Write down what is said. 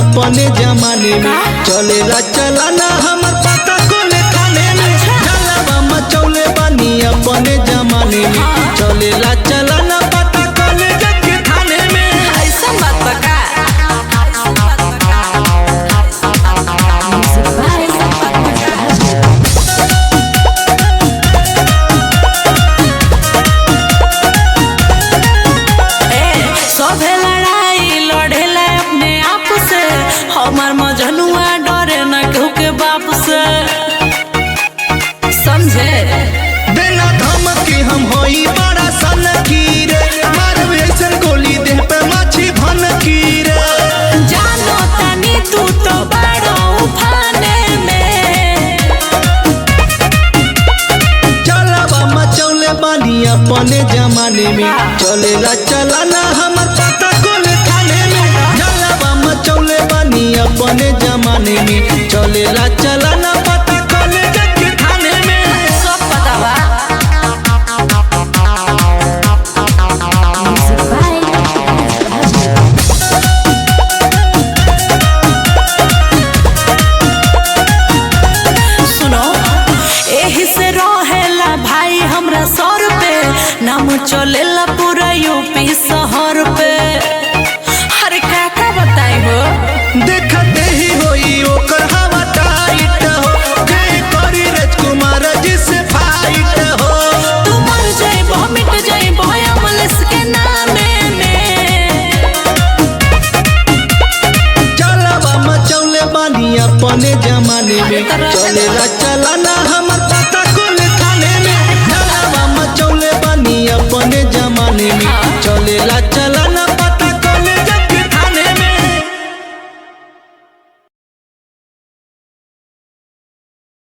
अपने जमाने में चलेला चलाना हमर पता कोले थाने में जलवा मचौले बानी अपने जमाने में चलेला चलाना पता कोले जके थाने में। ऐसा मत बका हमार मजनुआ डरे न केहू के बाप से समझे बिना धमकी हम होई बड़ा सन की रे मारब ऐसन गोली देह पे माछी भन की रे जानो तनी तू तो बड़ो उफाने में चलवा मचौले बानी अपने जमाने में चलेला चलाना हमर पता कोले थाने में चलवा मचौले बानी अपने जमाने में चलेला चलाना पता कोले जके थाने में। सब पता बा सुनो एही से रहेला भाई हमरा सर पे नाम चलेला पूरा यूपी।